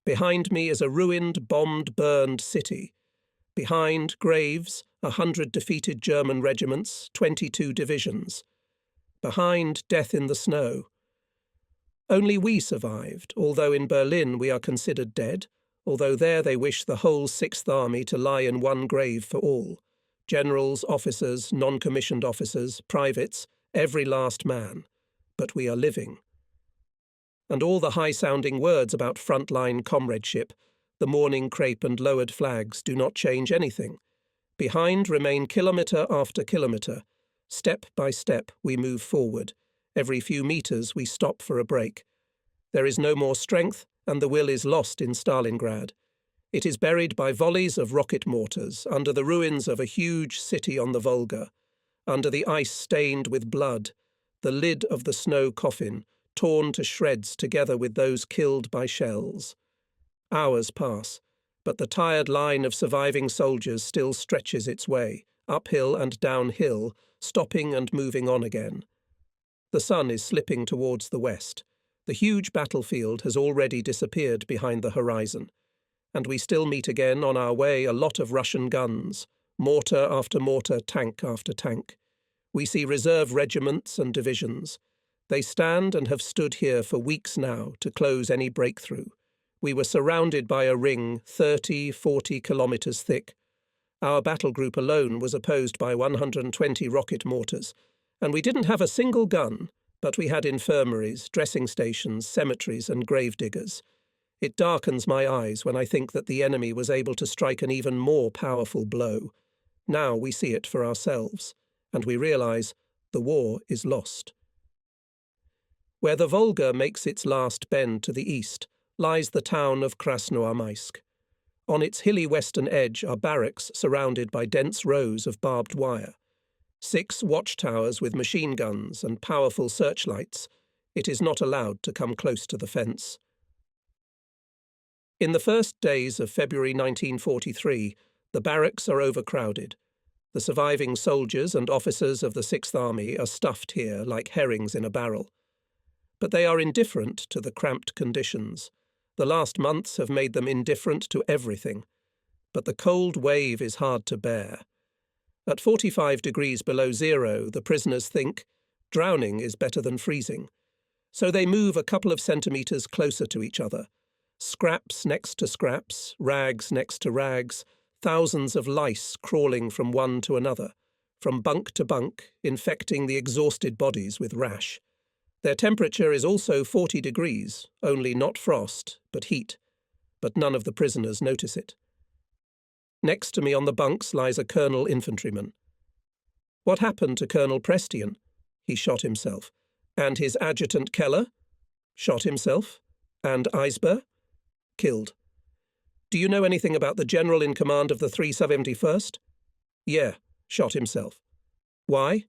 Behind me is a ruined, bombed, burned city. Behind, graves, 100 defeated German regiments, 22 divisions. Behind, death in the snow. Only we survived, although in Berlin we are considered dead, although there they wish the whole Sixth Army to lie in one grave for all. Generals, officers, non-commissioned officers, privates, every last man. But we are living. And all the high-sounding words about frontline comradeship, the morning crepe and lowered flags do not change anything. Behind remain kilometre after kilometre. Step by step we move forward. Every few metres we stop for a break. There is no more strength, and the will is lost in Stalingrad. It is buried by volleys of rocket mortars under the ruins of a huge city on the Volga, under the ice stained with blood, the lid of the snow coffin, torn to shreds together with those killed by shells. Hours pass, but the tired line of surviving soldiers still stretches its way, uphill and downhill, stopping and moving on again. The sun is slipping towards the west. The huge battlefield has already disappeared behind the horizon, and we still meet again on our way a lot of Russian guns, mortar after mortar, tank after tank. We see reserve regiments and divisions. They stand and have stood here for weeks now to close any breakthrough. We were surrounded by a ring 30, 40 kilometres thick. Our battle group alone was opposed by 120 rocket mortars, and we didn't have a single gun, but we had infirmaries, dressing stations, cemeteries and gravediggers. It darkens my eyes when I think that the enemy was able to strike an even more powerful blow. Now we see it for ourselves, and we realise the war is lost. Where the Volga makes its last bend to the east lies the town of Krasnoarmysk. On its hilly western edge are barracks surrounded by dense rows of barbed wire. 6 watchtowers with machine guns and powerful searchlights. It is not allowed to come close to the fence. In the first days of February 1943, the barracks are overcrowded. The surviving soldiers and officers of the Sixth Army are stuffed here like herrings in a barrel. But they are indifferent to the cramped conditions. The last months have made them indifferent to everything. But the cold wave is hard to bear. At 45 degrees below zero, the prisoners think, drowning is better than freezing. So they move a couple of centimetres closer to each other. Scraps next to scraps, rags next to rags, thousands of lice crawling from one to another, from bunk to bunk, infecting the exhausted bodies with rash. Their temperature is also 40 degrees, only not frost, but heat. But none of the prisoners notice it. Next to me on the bunks lies a colonel infantryman. What happened to Colonel Prestian? He shot himself. And his adjutant Keller? Shot himself. And Eisber? Killed. Do you know anything about the general in command of the 371st? Yeah, shot himself. Why?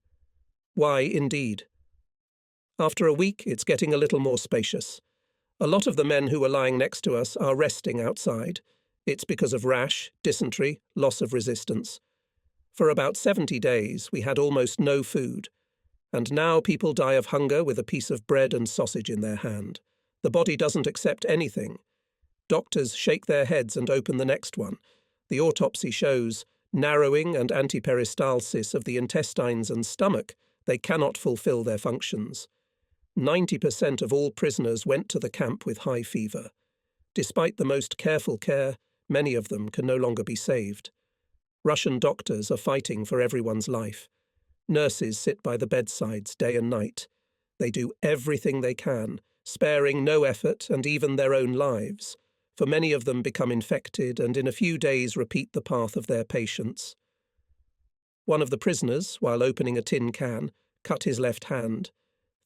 Why, indeed. After a week, it's getting a little more spacious. A lot of the men who were lying next to us are resting outside. It's because of rash, dysentery, loss of resistance. For about 70 days, we had almost no food. And now people die of hunger with a piece of bread and sausage in their hand. The body doesn't accept anything. Doctors shake their heads and open the next one. The autopsy shows narrowing and antiperistalsis of the intestines and stomach. They cannot fulfill their functions. 90% of all prisoners went to the camp with high fever. Despite the most careful care, many of them can no longer be saved. Russian doctors are fighting for everyone's life. Nurses sit by the bedsides day and night. They do everything they can, sparing no effort and even their own lives, for many of them become infected and in a few days repeat the path of their patients. One of the prisoners, while opening a tin can, cut his left hand.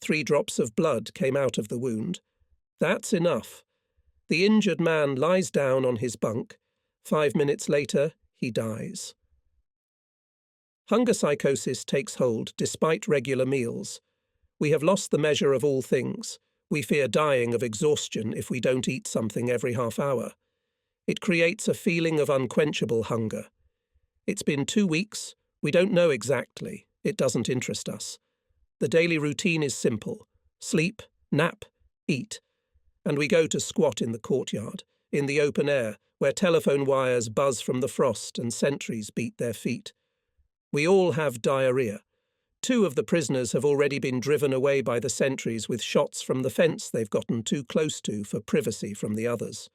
3 drops of blood came out of the wound. That's enough. The injured man lies down on his bunk. 5 minutes later, he dies. Hunger psychosis takes hold despite regular meals. We have lost the measure of all things. We fear dying of exhaustion if we don't eat something every half hour. It creates a feeling of unquenchable hunger. It's been 2 weeks. We don't know exactly. It doesn't interest us. The daily routine is simple. Sleep, nap, eat. And we go to squat in the courtyard. in the open air, where telephone wires buzz from the frost and sentries beat their feet. We all have diarrhea. 2 of the prisoners have already been driven away by the sentries with shots from the fence they've gotten too close to for privacy from the others.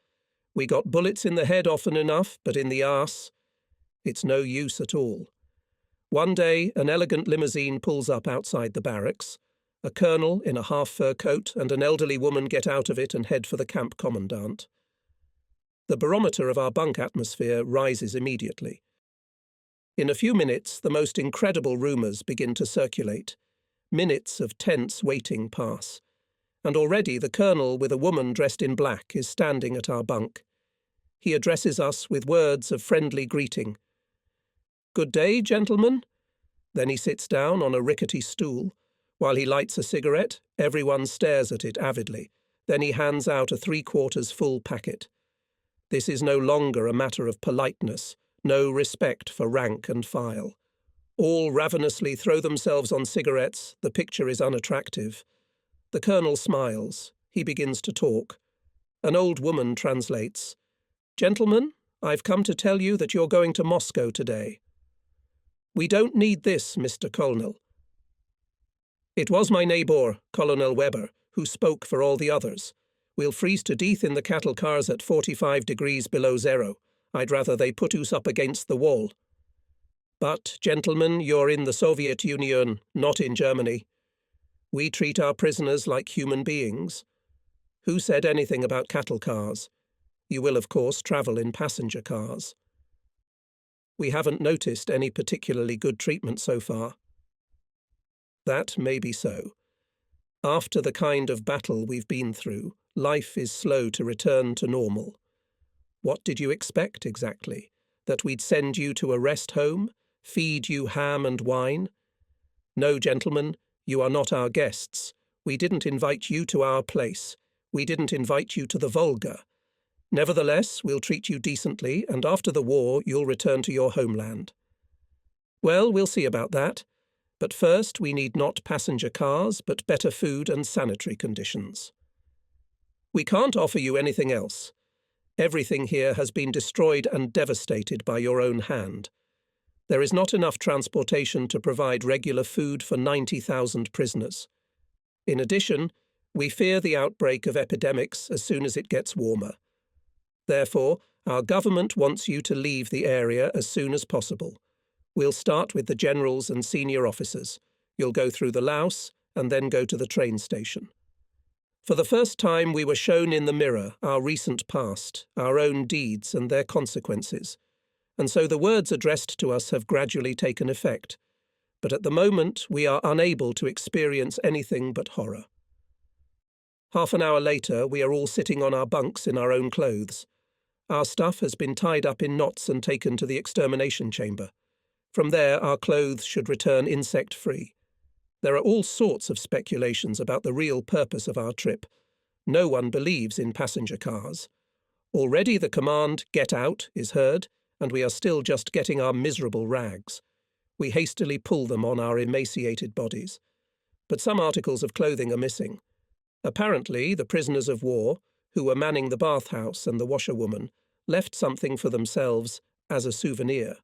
We got bullets in the head often enough, but in the arse, it's no use at all. One day, an elegant limousine pulls up outside the barracks. A colonel in a half-fur coat and an elderly woman get out of it and head for the camp commandant. The barometer of our bunk atmosphere rises immediately. In a few minutes, the most incredible rumours begin to circulate. Minutes of tense waiting pass. And already the colonel, with a woman dressed in black, is standing at our bunk. He addresses us with words of friendly greeting. "Good day, gentlemen." Then he sits down on a rickety stool. While he lights a cigarette, everyone stares at it avidly. Then he hands out a 3/4 full packet. This is no longer a matter of politeness, no respect for rank and file. All ravenously throw themselves on cigarettes. The picture is unattractive. The colonel smiles. He begins to talk. An old woman translates. "Gentlemen, I've come to tell you that you're going to Moscow today." "We don't need this, Mr. Colonel." It was my neighbour, Colonel Weber, who spoke for all the others. "We'll freeze to death in the cattle cars at 45 degrees below zero. I'd rather they put us up against the wall." "But, gentlemen, you're in the Soviet Union, not in Germany. We treat our prisoners like human beings. Who said anything about cattle cars? You will, of course, travel in passenger cars." "We haven't noticed any particularly good treatment so far." That may be so. After the kind of battle we've been through, life is slow to return to normal. What did you expect exactly? That we'd send you to a rest home? Feed you ham and wine? No, gentlemen, you are not our guests. We didn't invite you to our place. We didn't invite you to the Volga. Nevertheless, we'll treat you decently, and after the war you'll return to your homeland. Well, we'll see about that. But first we need not passenger cars, but better food and sanitary conditions. We can't offer you anything else. Everything here has been destroyed and devastated by your own hand. There is not enough transportation to provide regular food for 90,000 prisoners. In addition, we fear the outbreak of epidemics as soon as it gets warmer. Therefore, our government wants you to leave the area as soon as possible. We'll start with the generals and senior officers. You'll go through the Laos and then go to the train station. For the first time, we were shown in the mirror our recent past, our own deeds and their consequences. And so the words addressed to us have gradually taken effect. But at the moment, we are unable to experience anything but horror. Half an hour later, we are all sitting on our bunks in our own clothes. Our stuff has been tied up in knots and taken to the extermination chamber. From there, our clothes should return insect-free. There are all sorts of speculations about the real purpose of our trip. No one believes in passenger cars. Already the command, "Get out," is heard, and we are still just getting our miserable rags. We hastily pull them on our emaciated bodies. But some articles of clothing are missing. Apparently, the prisoners of war, who were manning the bathhouse and the washerwoman, left something for themselves as a souvenir.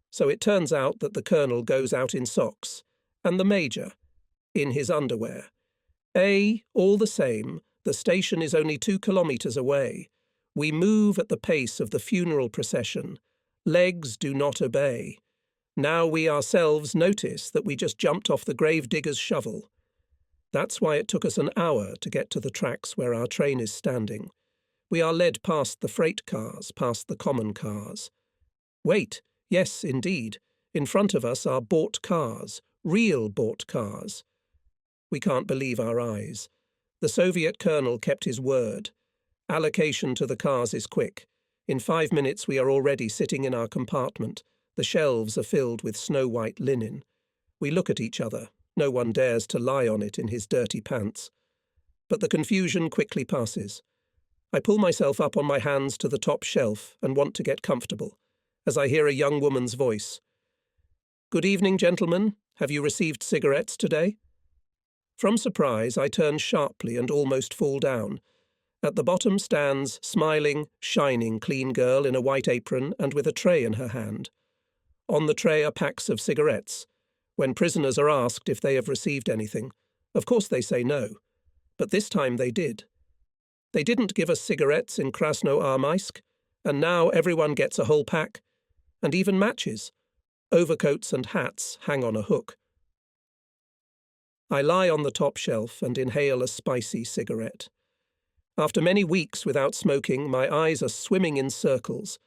So it turns out that the colonel goes out in socks, and the major in his underwear. All the same, the station is only 2 kilometers away. We move at the pace of the funeral procession. Legs do not obey. Now we ourselves notice that we just jumped off the gravedigger's shovel. That's why it took us an hour to get to the tracks where our train is standing. We are led past the freight cars, past the common cars. Wait, yes, indeed. In front of us are bought cars, real bought cars. We can't believe our eyes. The Soviet colonel kept his word. Allocation to the cars is quick. In 5 minutes we are already sitting in our compartment. The shelves are filled with snow-white linen. We look at each other. No one dares to lie on it in his dirty pants. But the confusion quickly passes. I pull myself up on my hands to the top shelf and want to get comfortable, as I hear a young woman's voice. "Good evening, gentlemen. Have you received cigarettes today?" From surprise, I turn sharply and almost fall down. At the bottom stands smiling, shining clean girl in a white apron and with a tray in her hand. On the tray are packs of cigarettes. When prisoners are asked if they have received anything, of course they say no. But this time they did. They didn't give us cigarettes in Krasnoarmeysk, and now everyone gets a whole pack, and even matches. Overcoats and hats hang on a hook. I lie on the top shelf and inhale a spicy cigarette. After many weeks without smoking, my eyes are swimming in circles.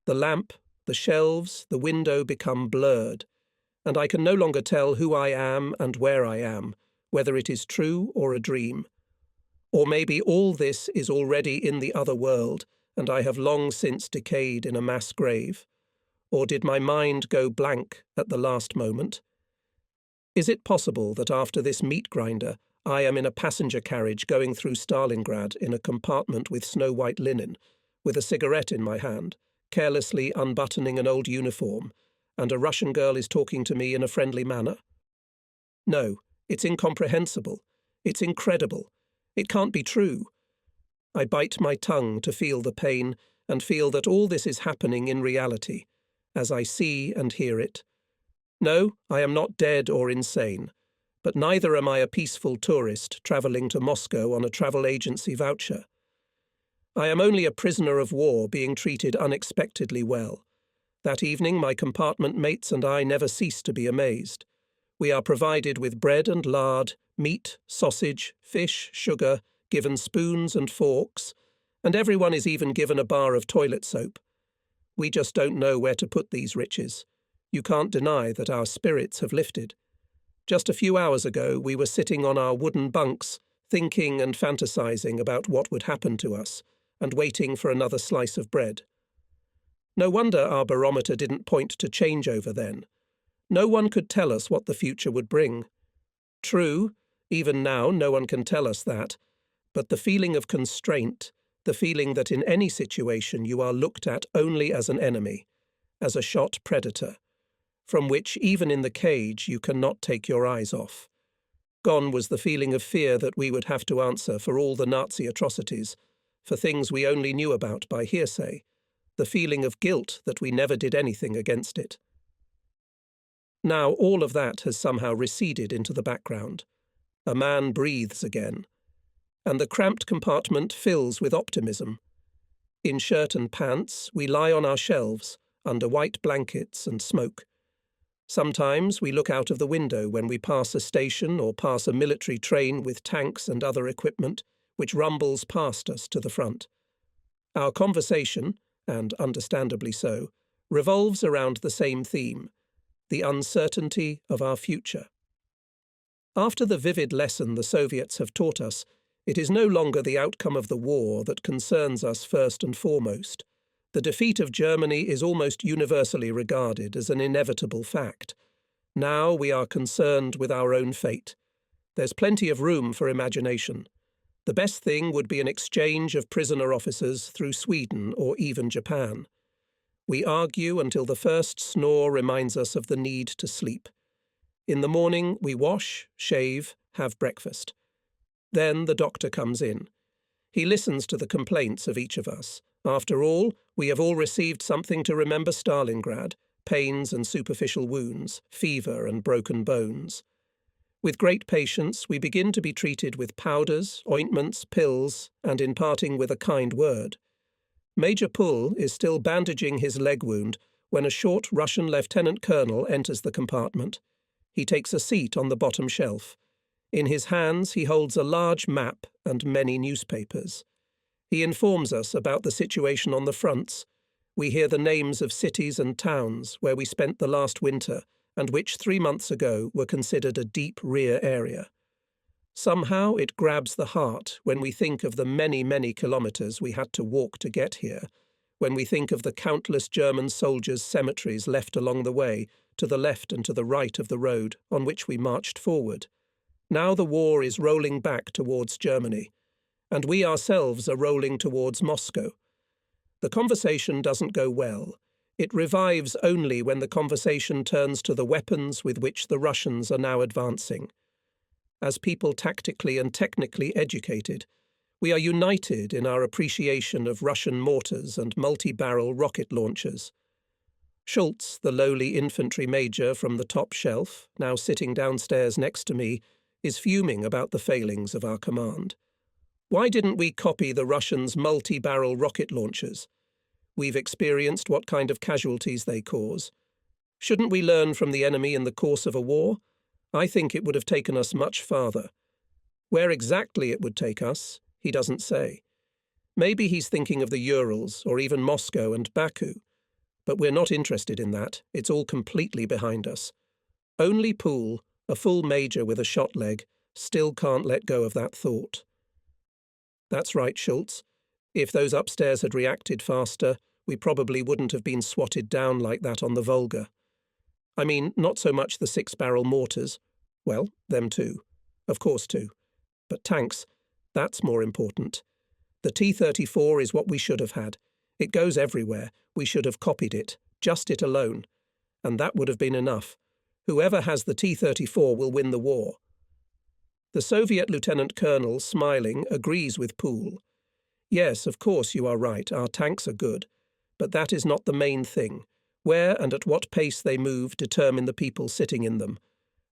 The lamp, the shelves, the window become blurred, and I can no longer tell who I am and where I am, whether it is true or a dream. Or maybe all this is already in the other world, and I have long since decayed in a mass grave. Or did my mind go blank at the last moment? Is it possible that after this meat grinder, I am in a passenger carriage going through Stalingrad in a compartment with snow-white linen, with a cigarette in my hand, carelessly unbuttoning an old uniform, and a Russian girl is talking to me in a friendly manner? No, it's incomprehensible. It's incredible. It can't be true. I bite my tongue to feel the pain and feel that all this is happening in reality, as I see and hear it. No, I am not dead or insane, but neither am I a peaceful tourist travelling to Moscow on a travel agency voucher. I am only a prisoner of war being treated unexpectedly well. That evening my compartment mates and I never cease to be amazed. We are provided with bread and lard, meat, sausage, fish, sugar, given spoons and forks, and everyone is even given a bar of toilet soap. We just don't know where to put these riches. You can't deny that our spirits have lifted. Just a few hours ago we were sitting on our wooden bunks, thinking and fantasizing about what would happen to us, and waiting for another slice of bread. No wonder our barometer didn't point to changeover then. No one could tell us what the future would bring. True, even now no one can tell us that, but the feeling of constraint, the feeling that in any situation you are looked at only as an enemy, as a shot predator, from which even in the cage you cannot take your eyes off. Gone was the feeling of fear that we would have to answer for all the Nazi atrocities, for things we only knew about by hearsay, the feeling of guilt that we never did anything against it. Now all of that has somehow receded into the background. A man breathes again, and the cramped compartment fills with optimism. In shirt and pants, we lie on our shelves, under white blankets and smoke. Sometimes we look out of the window when we pass a station or pass a military train with tanks and other equipment, which rumbles past us to the front. Our conversation, and understandably so, revolves around the same theme, the uncertainty of our future. After the vivid lesson the Soviets have taught us, it is no longer the outcome of the war that concerns us first and foremost. The defeat of Germany is almost universally regarded as an inevitable fact. Now we are concerned with our own fate. There's plenty of room for imagination. The best thing would be an exchange of prisoner officers through Sweden or even Japan. We argue until the first snore reminds us of the need to sleep. In the morning we wash, shave, have breakfast. Then the doctor comes in. He listens to the complaints of each of us. After all, we have all received something to remember Stalingrad, pains and superficial wounds, fever and broken bones. With great patience, we begin to be treated with powders, ointments, pills, and in parting with a kind word. Major Pull is still bandaging his leg wound when a short Russian lieutenant colonel enters the compartment. He takes a seat on the bottom shelf. In his hands he holds a large map and many newspapers. He informs us about the situation on the fronts. We hear the names of cities and towns where we spent the last winter and which 3 months ago were considered a deep rear area. Somehow it grabs the heart when we think of the many, many kilometres we had to walk to get here, when we think of the countless German soldiers' cemeteries left along the way, to the left and to the right of the road on which we marched forward. Now the war is rolling back towards Germany, and we ourselves are rolling towards Moscow. The conversation doesn't go well. It revives only when the conversation turns to the weapons with which the Russians are now advancing. As people tactically and technically educated, We are united in our appreciation of Russian mortars and multi-barrel rocket launchers. Schultz, the lowly infantry major from the top shelf, now sitting downstairs next to me, is fuming about the failings of our command. Why didn't we copy the Russians' multi-barrel rocket launchers? We've experienced what kind of casualties they cause. Shouldn't we learn from the enemy in the course of a war? I think it would have taken us much farther. Where exactly it would take us, he doesn't say. Maybe he's thinking of the Urals, or even Moscow and Baku. But we're not interested in that. It's all completely behind us. Only Poole, a full major with a shot leg, still can't let go of that thought. That's right, Schultz. If those upstairs had reacted faster, we probably wouldn't have been swatted down like that on the Volga. I mean, not so much the 6-barrel mortars. Well, them too. Of course too. But tanks, that's more important. The T-34 is what we should have had. It goes everywhere. We should have copied it, just it alone. And that would have been enough. Whoever has the T-34 will win the war. The Soviet lieutenant colonel, smiling, agrees with Poole. Yes, of course you are right, our tanks are good. But that is not the main thing. Where and at what pace they move determine the people sitting in them.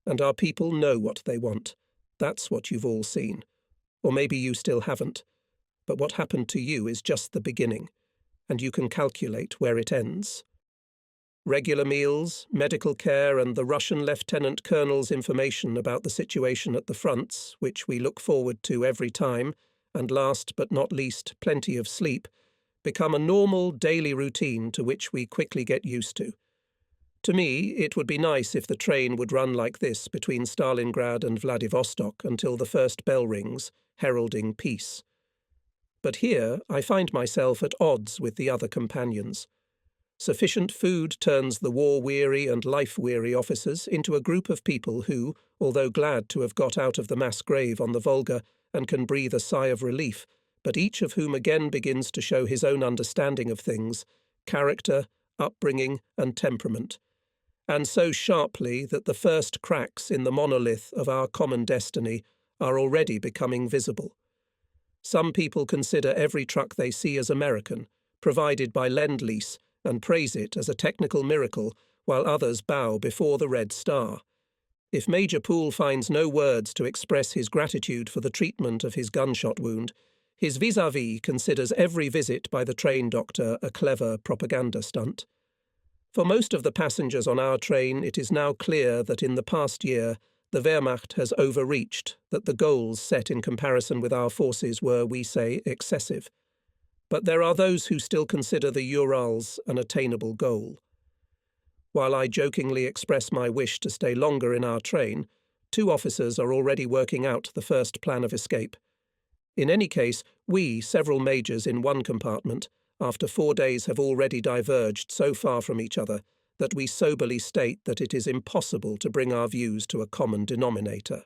And our people know what they want. That's what you've all seen. Or maybe you still haven't. But what happened to you is just the beginning. And you can calculate where it ends. Regular meals, medical care, and the Russian lieutenant colonel's information about the situation at the fronts, which we look forward to every time, and last but not least, plenty of sleep, become a normal daily routine to which we quickly get used to. To me, it would be nice if the train would run like this between Stalingrad and Vladivostok until the first bell rings, heralding peace. But here I find myself at odds with the other companions. Sufficient food turns the war-weary and life-weary officers into a group of people who, although glad to have got out of the mass grave on the Volga and can breathe a sigh of relief, but each of whom again begins to show his own understanding of things, character, upbringing, and temperament, and so sharply that the first cracks in the monolith of our common destiny are already becoming visible. Some people consider every truck they see as American, provided by Lend-Lease, and praise it as a technical miracle, while others bow before the Red Star. If Major Poole finds no words to express his gratitude for the treatment of his gunshot wound, his vis-à-vis considers every visit by the train doctor a clever propaganda stunt. For most of the passengers on our train, it is now clear that in the past year, the Wehrmacht has overreached, that the goals set in comparison with our forces were, we say, excessive. But there are those who still consider the Urals an attainable goal. While I jokingly express my wish to stay longer in our train, 2 officers are already working out the first plan of escape. In any case, we, several majors in one compartment, after 4 days have already diverged so far from each other that we soberly state that it is impossible to bring our views to a common denominator.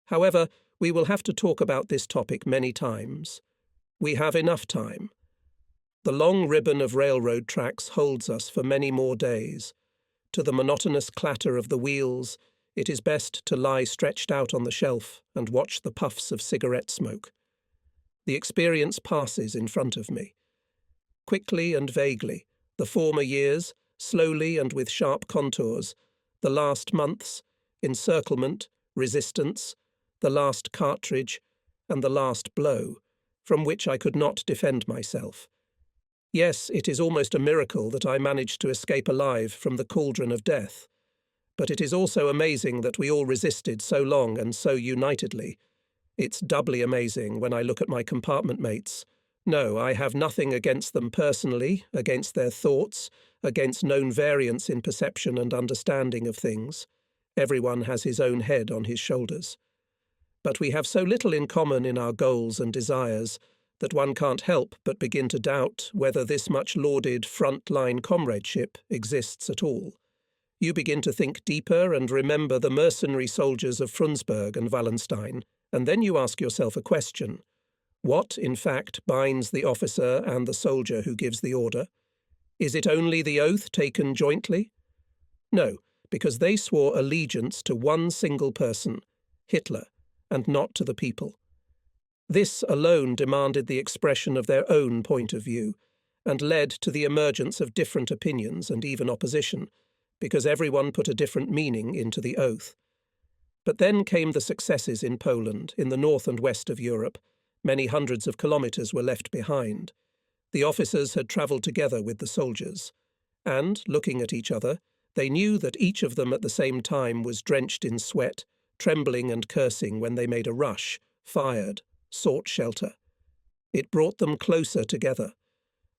However, we will have to talk about this topic many times. We have enough time. The long ribbon of railroad tracks holds us for many more days. To the monotonous clatter of the wheels, it is best to lie stretched out on the shelf and watch the puffs of cigarette smoke. The experience passes in front of me. Quickly and vaguely, the former years, slowly and with sharp contours, the last months, encirclement, resistance, the last cartridge, and the last blow, from which I could not defend myself. Yes, it is almost a miracle that I managed to escape alive from the cauldron of death. But it is also amazing that we all resisted so long and so unitedly. It's doubly amazing when I look at my compartment mates. No, I have nothing against them personally, against their thoughts, against known variance in perception and understanding of things. Everyone has his own head on his shoulders. But we have so little in common in our goals and desires that one can't help but begin to doubt whether this much lauded frontline comradeship exists at all. You begin to think deeper and remember the mercenary soldiers of Frundsberg and Wallenstein, and then you ask yourself a question. What, in fact, binds the officer and the soldier who gives the order? Is it only the oath taken jointly? No, because they swore allegiance to one single person, Hitler, and not to the people. This alone demanded the expression of their own point of view, and led to the emergence of different opinions and even opposition, because everyone put a different meaning into the oath. But then came the successes in Poland, in the north and west of Europe. Many hundreds of kilometres were left behind. The officers had travelled together with the soldiers, and, looking at each other, they knew that each of them at the same time was drenched in sweat, trembling and cursing when they made a rush, fired, sought shelter. It brought them closer together.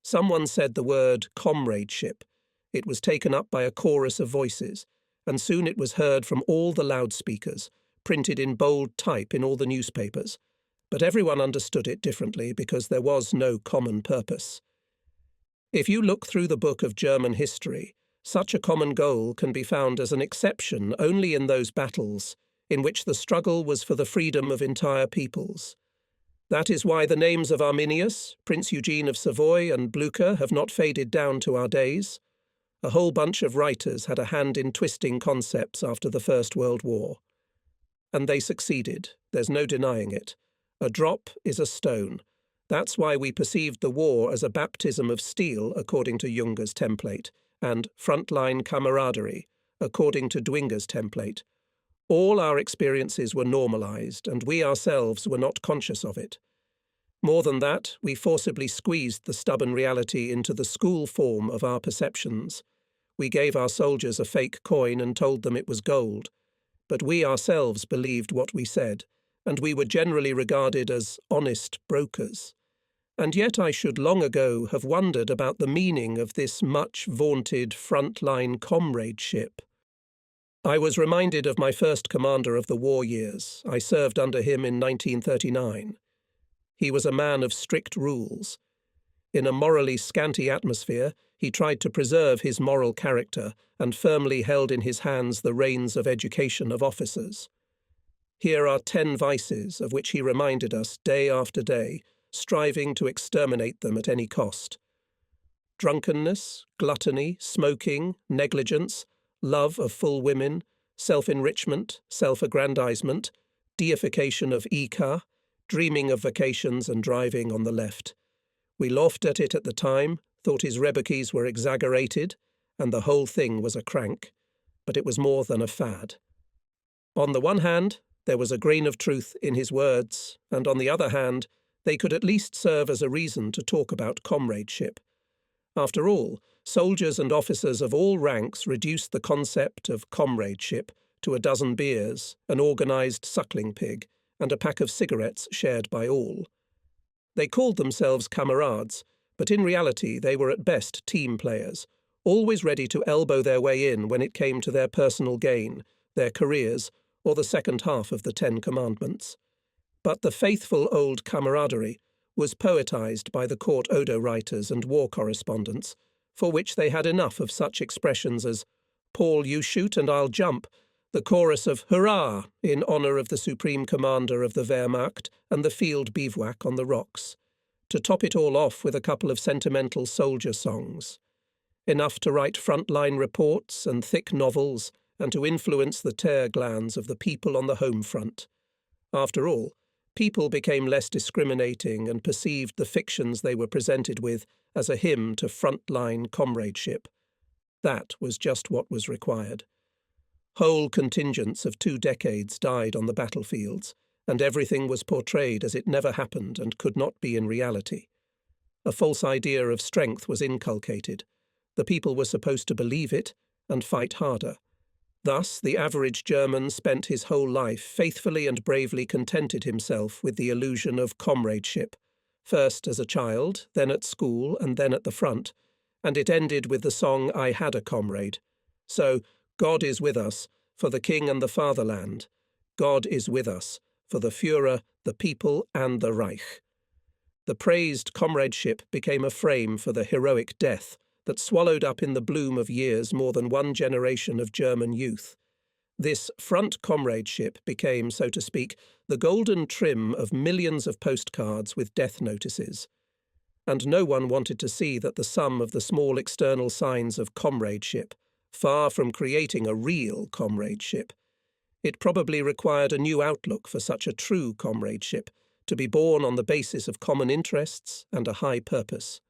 Someone said the word comradeship. It was taken up by a chorus of voices, and soon it was heard from all the loudspeakers, printed in bold type in all the newspapers. But everyone understood it differently because there was no common purpose. If you look through the book of German history, such a common goal can be found as an exception only in those battles in which the struggle was for the freedom of entire peoples. That is why the names of Arminius, Prince Eugene of Savoy, and Blücher have not faded down to our days. A whole bunch of writers had a hand in twisting concepts after the First World War. And they succeeded, there's no denying it. A drop is a stone. That's why we perceived the war as a baptism of steel, according to Junger's template, and frontline camaraderie, according to Dwinger's template. All our experiences were normalized, and we ourselves were not conscious of it. More than that, we forcibly squeezed the stubborn reality into the school form of our perceptions. We gave our soldiers a fake coin and told them it was gold. But we ourselves believed what we said, and we were generally regarded as honest brokers. And yet I should long ago have wondered about the meaning of this much-vaunted frontline comradeship. I was reminded of my first commander of the war years. I served under him in 1939. He was a man of strict rules. In a morally scanty atmosphere, he tried to preserve his moral character and firmly held in his hands the reins of education of officers. Here are 10 vices of which he reminded us day after day, striving to exterminate them at any cost. Drunkenness, gluttony, smoking, negligence, love of full women, self-enrichment, self-aggrandizement, deification of Ika, dreaming of vacations and driving on the left. We laughed at it at the time, thought his rebekies were exaggerated, and the whole thing was a crank. But it was more than a fad. On the one hand, there was a grain of truth in his words, and on the other hand, they could at least serve as a reason to talk about comradeship. After all, soldiers and officers of all ranks reduced the concept of comradeship to a dozen beers, an organised suckling pig, and a pack of cigarettes shared by all. They called themselves camarades, but in reality they were at best team players, always ready to elbow their way in when it came to their personal gain, their careers, or the second half of the 10 Commandments. But the faithful old camaraderie was poetized by the court Odo writers and war correspondents, for which they had enough of such expressions as, "Paul, you shoot and I'll jump," the chorus of "Hurrah!" in honour of the supreme commander of the Wehrmacht and the field bivouac on the rocks, to top it all off with a couple of sentimental soldier songs. Enough to write frontline reports and thick novels and to influence the tear glands of the people on the home front. After all, people became less discriminating and perceived the fictions they were presented with as a hymn to frontline comradeship. That was just what was required. Whole contingents of 2 decades died on the battlefields, and everything was portrayed as it never happened and could not be in reality. A false idea of strength was inculcated. The people were supposed to believe it and fight harder. Thus, the average German spent his whole life faithfully and bravely contented himself with the illusion of comradeship, first as a child, then at school, and then at the front, and it ended with the song "I Had a Comrade." So, God is with us, for the King and the Fatherland. God is with us, for the Führer, the people, and the Reich. The praised comradeship became a frame for the heroic death that swallowed up in the bloom of years more than one generation of German youth. This front comradeship became, so to speak, the golden trim of millions of postcards with death notices. And no one wanted to see that the sum of the small external signs of comradeship, far from creating a real comradeship. It probably required a new outlook for such a true comradeship, to be born on the basis of common interests and a high purpose.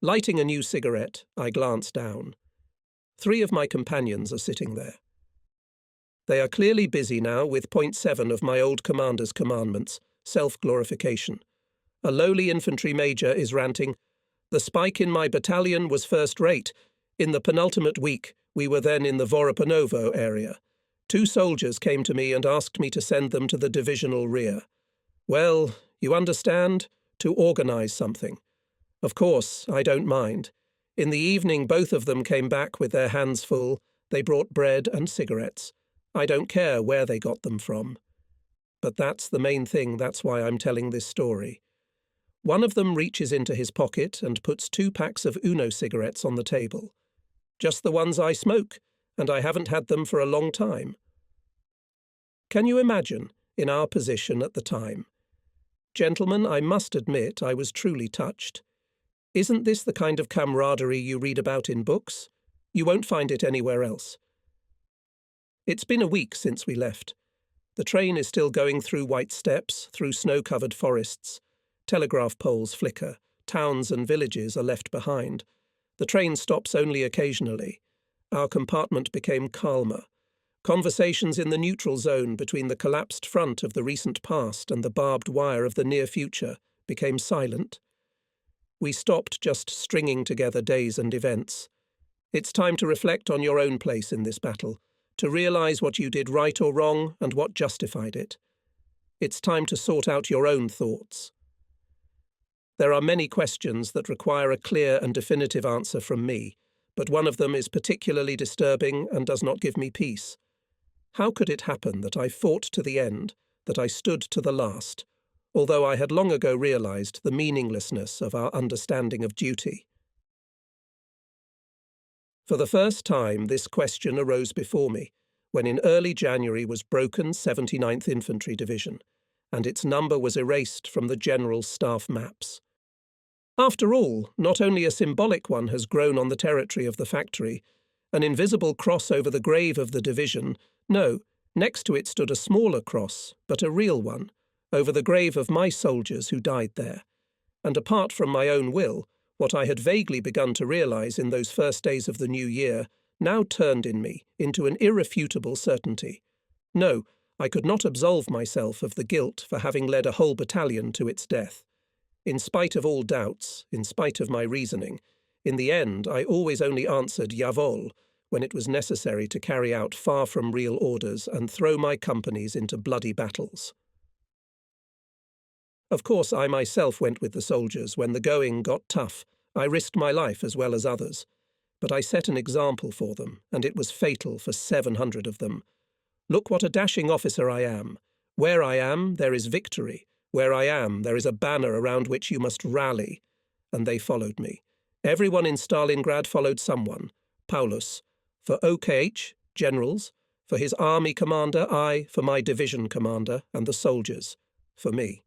Lighting a new cigarette, I glance down. 3 of my companions are sitting there. They are clearly busy now with point 7 of my old commander's commandments, self-glorification. A lowly infantry major is ranting, "The spike in my battalion was first-rate. In the penultimate week, we were then in the Voropanovo area. 2 soldiers came to me and asked me to send them to the divisional rear. Well, you understand, to organize something. Of course, I don't mind. In the evening, both of them came back with their hands full. They brought bread and cigarettes. I don't care where they got them from. But that's the main thing, that's why I'm telling this story. One of them reaches into his pocket and puts 2 packs of Uno cigarettes on the table. Just the ones I smoke, and I haven't had them for a long time. Can you imagine, in our position at the time? Gentlemen, I must admit I was truly touched. Isn't this the kind of camaraderie you read about in books? You won't find it anywhere else. It's been a week since we left. The train is still going through white steppes, through snow-covered forests. Telegraph poles flicker. Towns and villages are left behind. The train stops only occasionally. Our compartment became calmer. Conversations in the neutral zone between the collapsed front of the recent past and the barbed wire of the near future became silent. We stopped just stringing together days and events. It's time to reflect on your own place in this battle, to realize what you did right or wrong and what justified it. It's time to sort out your own thoughts. There are many questions that require a clear and definitive answer from me, but one of them is particularly disturbing and does not give me peace. How could it happen that I fought to the end, that I stood to the last, although I had long ago realized the meaninglessness of our understanding of duty? For the first time, this question arose before me, when in early January was broken 79th Infantry Division, and its number was erased from the General Staff maps. After all, not only a symbolic one has grown on the territory of the factory, an invisible cross over the grave of the division. No, next to it stood a smaller cross, but a real one, over the grave of my soldiers who died there. And apart from my own will, what I had vaguely begun to realize in those first days of the new year now turned in me into an irrefutable certainty. No, I could not absolve myself of the guilt for having led a whole battalion to its death. In spite of all doubts, in spite of my reasoning, in the end I always only answered Jawohl when it was necessary to carry out far from real orders and throw my companies into bloody battles. Of course, I myself went with the soldiers when the going got tough. I risked my life as well as others. But I set an example for them, and it was fatal for 700 of them. Look what a dashing officer I am. Where I am, there is victory. Where I am, there is a banner around which you must rally. And they followed me. Everyone in Stalingrad followed someone. Paulus. For OKH, generals. For his army commander, I. For my division commander, and the soldiers. For me.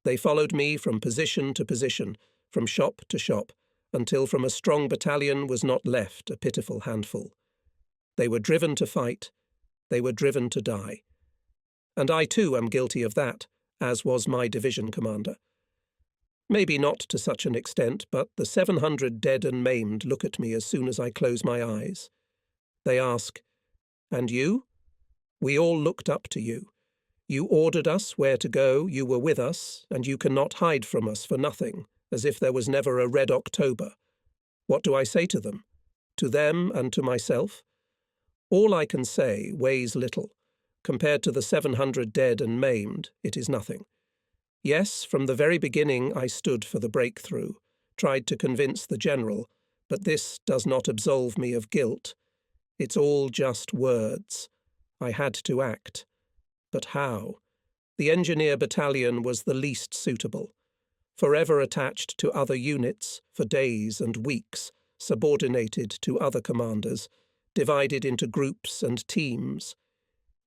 They followed me from position to position, from shop to shop, until from a strong battalion was not left a pitiful handful. They were driven to fight. They were driven to die. And I too am guilty of that, as was my division commander. Maybe not to such an extent, but the 700 dead and maimed look at me as soon as I close my eyes. They ask, "And you?" We all looked up to you. You ordered us where to go, you were with us, and you cannot hide from us for nothing, as if there was never a Red October. What do I say to them? To them and to myself? All I can say weighs little. Compared to the 700 dead and maimed, it is nothing. Yes, from the very beginning I stood for the breakthrough, tried to convince the general, but this does not absolve me of guilt. It's all just words. I had to act. But how? The engineer battalion was the least suitable. Forever attached to other units, for days and weeks, subordinated to other commanders, divided into groups and teams.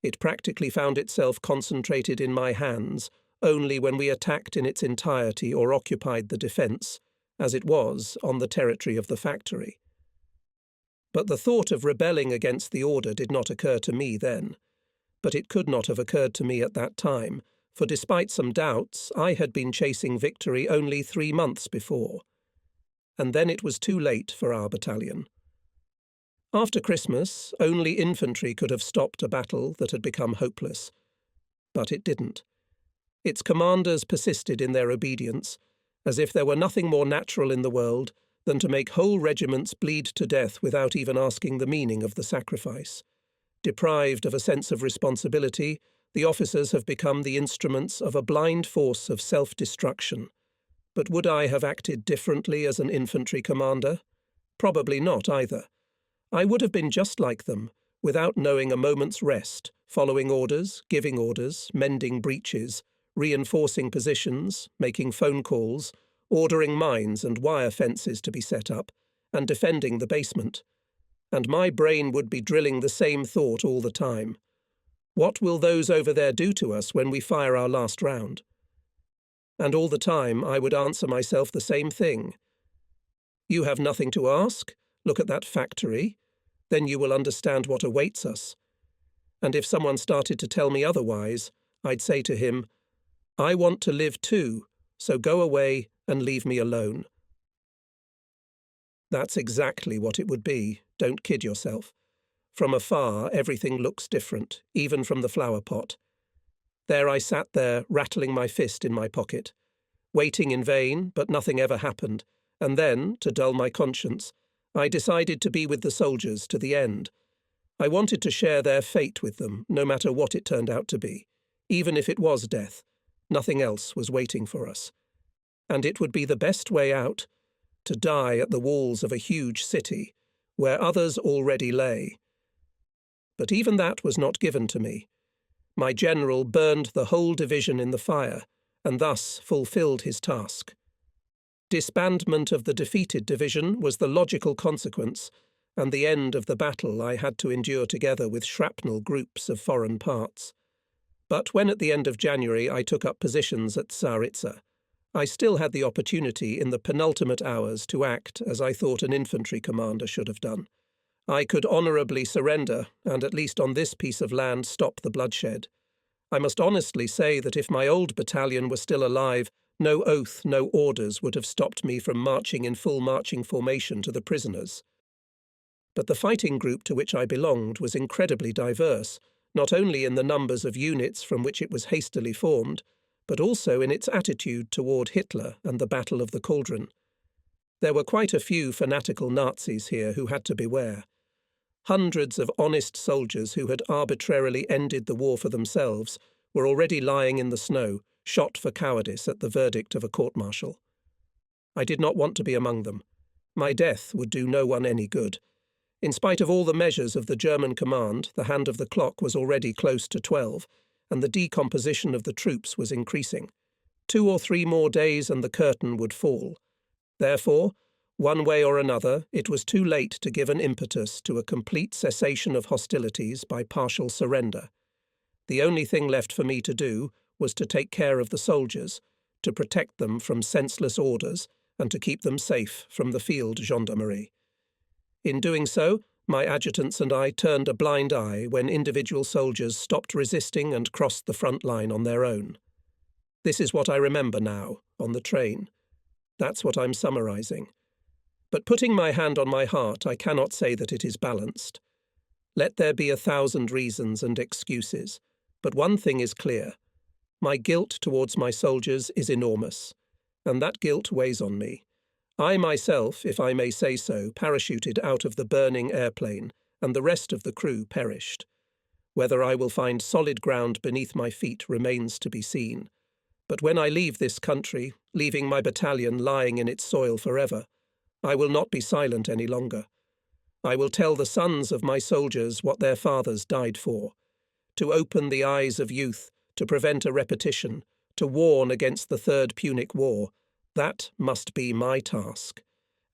It practically found itself concentrated in my hands only when we attacked in its entirety or occupied the defence, as it was on the territory of the factory. But the thought of rebelling against the order did not occur to me then. But it could not have occurred to me at that time, for despite some doubts, I had been chasing victory only 3 months before. And then it was too late for our battalion. After Christmas, only infantry could have stopped a battle that had become hopeless. But it didn't. Its commanders persisted in their obedience, as if there were nothing more natural in the world than to make whole regiments bleed to death without even asking the meaning of the sacrifice. Deprived of a sense of responsibility, the officers have become the instruments of a blind force of self-destruction. But would I have acted differently as an infantry commander? Probably not either. I would have been just like them, without knowing a moment's rest, following orders, giving orders, mending breaches, reinforcing positions, making phone calls, ordering mines and wire fences to be set up, and defending the basement. And my brain would be drilling the same thought all the time. What will those over there do to us when we fire our last round? And all the time I would answer myself the same thing. You have nothing to ask? Look at that factory. Then you will understand what awaits us. And if someone started to tell me otherwise, I'd say to him, I want to live too, so go away and leave me alone. That's exactly what it would be, don't kid yourself. From afar, everything looks different, even from the flower pot. There I sat there, rattling my fist in my pocket, waiting in vain, but nothing ever happened, and then, to dull my conscience, I decided to be with the soldiers to the end. I wanted to share their fate with them, no matter what it turned out to be. Even if it was death, nothing else was waiting for us. And it would be the best way out, to die at the walls of a huge city, where others already lay. But even that was not given to me. My general burned the whole division in the fire, and thus fulfilled his task. Disbandment of the defeated division was the logical consequence, and the end of the battle I had to endure together with shrapnel groups of foreign parts. But when at the end of January I took up positions at Tsaritsa, I still had the opportunity in the penultimate hours to act as I thought an infantry commander should have done. I could honourably surrender, and at least on this piece of land stop the bloodshed. I must honestly say that if my old battalion were still alive, no oath, no orders would have stopped me from marching in full marching formation to the prisoners. But the fighting group to which I belonged was incredibly diverse, not only in the numbers of units from which it was hastily formed, but also in its attitude toward Hitler and the Battle of the Cauldron. There were quite a few fanatical Nazis here who had to beware. Hundreds of honest soldiers who had arbitrarily ended the war for themselves were already lying in the snow, shot for cowardice at the verdict of a court-martial. I did not want to be among them. My death would do no one any good. In spite of all the measures of the German command, the hand of the clock was already close to 12, and the decomposition of the troops was increasing. 2 or 3 more days and the curtain would fall. Therefore, one way or another, it was too late to give an impetus to a complete cessation of hostilities by partial surrender. The only thing left for me to do was to take care of the soldiers, to protect them from senseless orders, and to keep them safe from the field gendarmerie. In doing so, my adjutants and I turned a blind eye when individual soldiers stopped resisting and crossed the front line on their own. This is what I remember now, on the train. That's what I'm summarizing. But putting my hand on my heart, I cannot say that it is balanced. Let there be 1,000 reasons and excuses, but one thing is clear. My guilt towards my soldiers is enormous, and that guilt weighs on me. I myself, if I may say so, parachuted out of the burning airplane, and the rest of the crew perished. Whether I will find solid ground beneath my feet remains to be seen. But when I leave this country, leaving my battalion lying in its soil forever, I will not be silent any longer. I will tell the sons of my soldiers what their fathers died for, to open the eyes of youth, to prevent a repetition, to warn against the Third Punic War. That must be my task,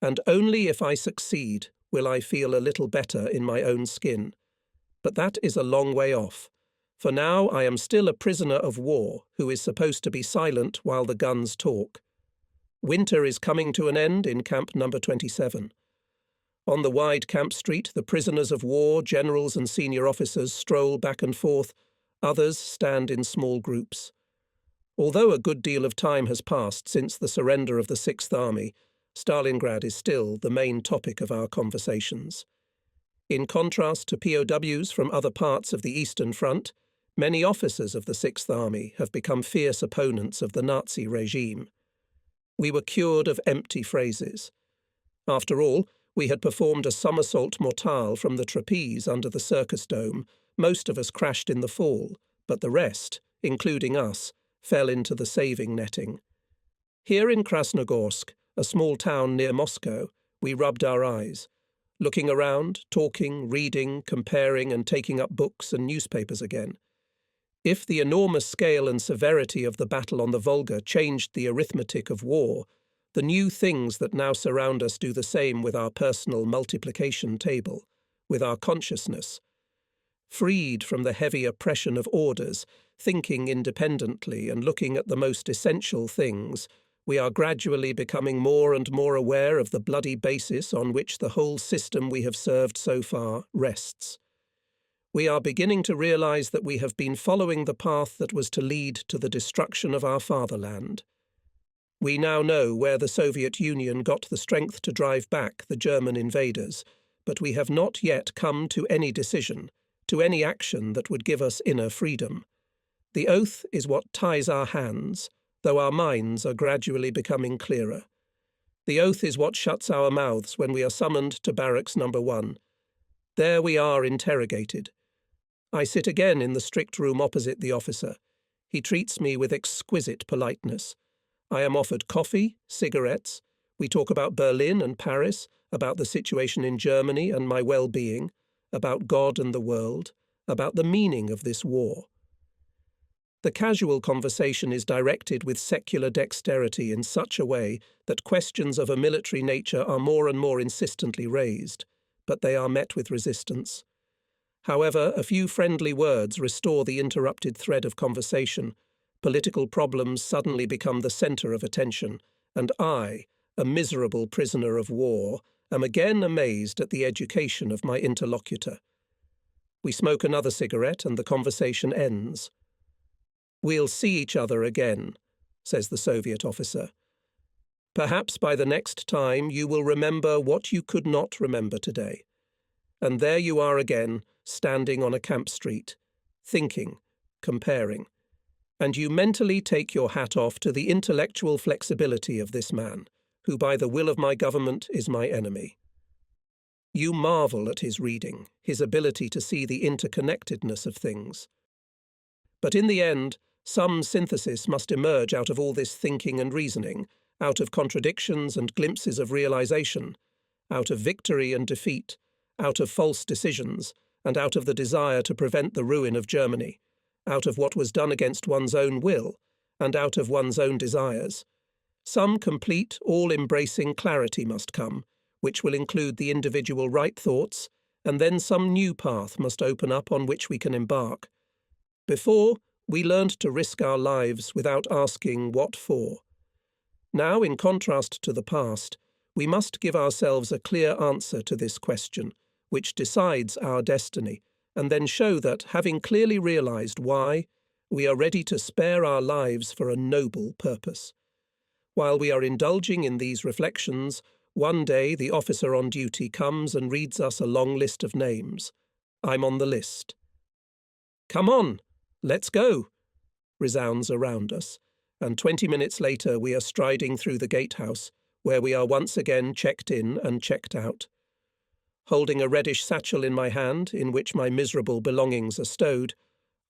and only if I succeed will I feel a little better in my own skin. But that is a long way off. For now I am still a prisoner of war who is supposed to be silent while the guns talk. Winter is coming to an end in Camp Number 27. On the wide camp street, the prisoners of war, generals and senior officers stroll back and forth. Others stand in small groups. Although a good deal of time has passed since the surrender of the Sixth Army, Stalingrad is still the main topic of our conversations. In contrast to POWs from other parts of the Eastern Front, many officers of the Sixth Army have become fierce opponents of the Nazi regime. We were cured of empty phrases. After all, we had performed a somersault mortale from the trapeze under the circus dome. Most of us crashed in the fall, but the rest, including us, fell into the saving netting. Here in Krasnogorsk, a small town near Moscow, we rubbed our eyes, looking around, talking, reading, comparing, and taking up books and newspapers again. If the enormous scale and severity of the battle on the Volga changed the arithmetic of war, the new things that now surround us do the same with our personal multiplication table, with our consciousness. Freed from the heavy oppression of orders, thinking independently and looking at the most essential things, we are gradually becoming more and more aware of the bloody basis on which the whole system we have served so far rests. We are beginning to realize that we have been following the path that was to lead to the destruction of our fatherland. We now know where the Soviet Union got the strength to drive back the German invaders, but we have not yet come to any decision, to any action that would give us inner freedom. The oath is what ties our hands, though our minds are gradually becoming clearer. The oath is what shuts our mouths when we are summoned to barracks number 1. There we are interrogated. I sit again in the strict room opposite the officer. He treats me with exquisite politeness. I am offered coffee, cigarettes. We talk about Berlin and Paris, about the situation in Germany and my well-being, about God and the world, about the meaning of this war. The casual conversation is directed with secular dexterity in such a way that questions of a military nature are more and more insistently raised, but they are met with resistance. However, a few friendly words restore the interrupted thread of conversation. Political problems suddenly become the centre of attention, and I, a miserable prisoner of war, am again amazed at the education of my interlocutor. We smoke another cigarette and the conversation ends. "We'll see each other again," says the Soviet officer. "Perhaps by the next time you will remember what you could not remember today." And there you are again, standing on a camp street, thinking, comparing. And you mentally take your hat off to the intellectual flexibility of this man, who by the will of my government is my enemy. You marvel at his reading, his ability to see the interconnectedness of things. But in the end, some synthesis must emerge out of all this thinking and reasoning, out of contradictions and glimpses of realization, out of victory and defeat, out of false decisions, and out of the desire to prevent the ruin of Germany, out of what was done against one's own will, and out of one's own desires. Some complete, all-embracing clarity must come, which will include the individual right thoughts, and then some new path must open up on which we can embark. Before, we learned to risk our lives without asking what for. Now, in contrast to the past, we must give ourselves a clear answer to this question, which decides our destiny, and then show that, having clearly realized why, we are ready to spare our lives for a noble purpose. While we are indulging in these reflections, one day the officer on duty comes and reads us a long list of names. I'm on the list. "Come on, let's go," resounds around us, and 20 minutes later we are striding through the gatehouse, where we are once again checked in and checked out. Holding a reddish satchel in my hand, in which my miserable belongings are stowed,